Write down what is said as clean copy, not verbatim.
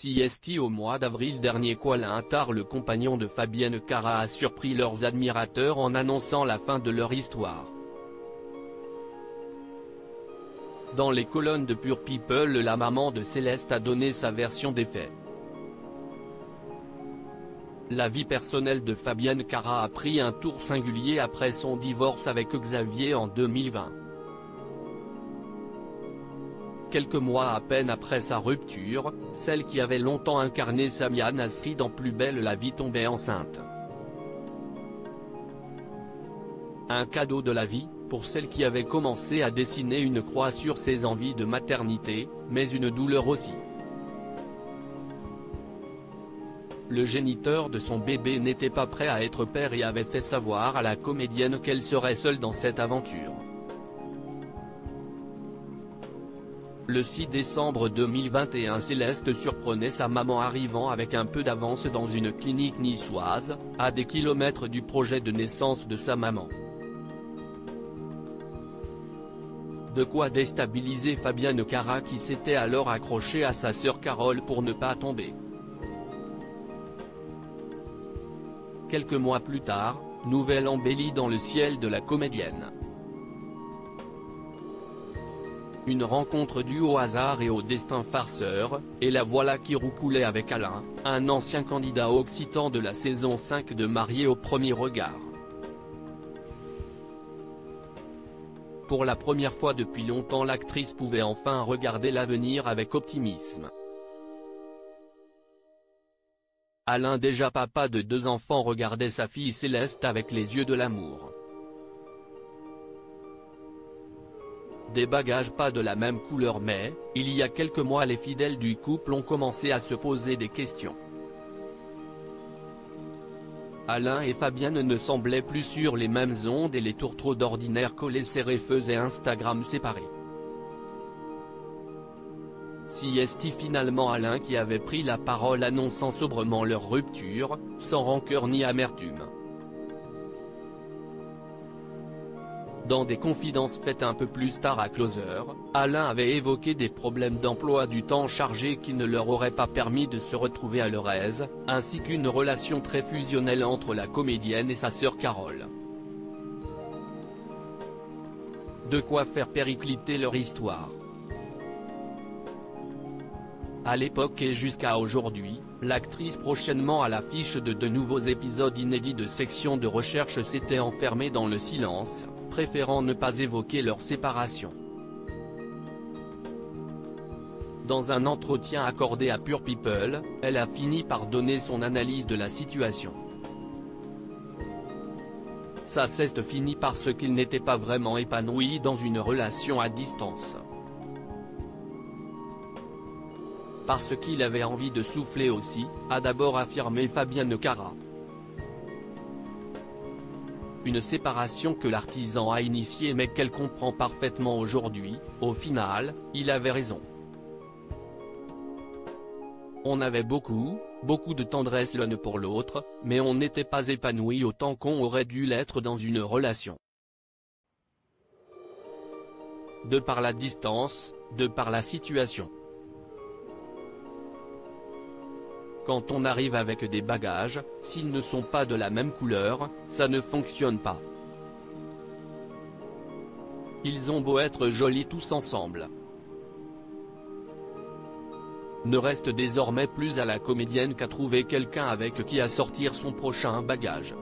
CST au mois d'avril dernier, Alain Attard, le compagnon de Fabienne Cara, a surpris leurs admirateurs en annonçant la fin de leur histoire. Dans les colonnes de Pure People, la maman de Céleste a donné sa version des faits. La vie personnelle de Fabienne Cara a pris un tour singulier après son divorce avec Xavier en 2020. Quelques mois à peine après sa rupture, celle qui avait longtemps incarné Samia Nasri dans Plus belle la vie tombait enceinte. Un cadeau de la vie, pour celle qui avait commencé à dessiner une croix sur ses envies de maternité, mais une douleur aussi. Le géniteur de son bébé n'était pas prêt à être père et avait fait savoir à la comédienne qu'elle serait seule dans cette aventure. Le 6 décembre 2021, Céleste surprenait sa maman arrivant avec un peu d'avance dans une clinique niçoise, à des kilomètres du projet de naissance de sa maman. De quoi déstabiliser Fabienne Cara, qui s'était alors accrochée à sa sœur Carole pour ne pas tomber. Quelques mois plus tard, nouvelle embellie dans le ciel de la comédienne. Une rencontre due au hasard et au destin farceur, et la voilà qui roucoulait avec Alain, un ancien candidat occitan de la saison 5 de Mariés au premier regard. Pour la première fois depuis longtemps, l'actrice pouvait enfin regarder l'avenir avec optimisme. Alain, déjà papa de 2 enfants, regardait sa fille Céleste avec les yeux de l'amour. Des bagages pas de la même couleur, mais, il y a quelques mois, les fidèles du couple ont commencé à se poser des questions. Alain et Fabienne ne semblaient plus sur les mêmes ondes et les tourtereaux d'ordinaire collés serrés faisaient Instagram séparé. CST finalement, Alain qui avait pris la parole annonçant sobrement leur rupture, sans rancœur ni amertume. Dans des confidences faites un peu plus tard à Closer, Alain avait évoqué des problèmes d'emploi du temps chargé qui ne leur auraient pas permis de se retrouver à leur aise, ainsi qu'une relation très fusionnelle entre la comédienne et sa sœur Carole. De quoi faire péricliter leur histoire. À l'époque et jusqu'à aujourd'hui, l'actrice, prochainement à l'affiche de nouveaux épisodes inédits de Section de recherche, s'était enfermée dans le silence, préférant ne pas évoquer leur séparation. Dans un entretien accordé à Pure People, elle a fini par donner son analyse de la situation. Ça s'est fini parce qu'il n'était pas vraiment épanoui dans une relation à distance. Parce qu'il avait envie de souffler aussi, a d'abord affirmé Fabienne Cara. Une séparation que l'artisan a initiée mais qu'elle comprend parfaitement aujourd'hui. Au final, il avait raison. On avait beaucoup de tendresse l'un pour l'autre, mais on n'était pas épanoui autant qu'on aurait dû l'être dans une relation. De par la distance, de par la situation. Quand on arrive avec des bagages, s'ils ne sont pas de la même couleur, ça ne fonctionne pas. Ils ont beau être jolis tous ensemble. Ne reste désormais plus à la comédienne qu'à trouver quelqu'un avec qui assortir son prochain bagage.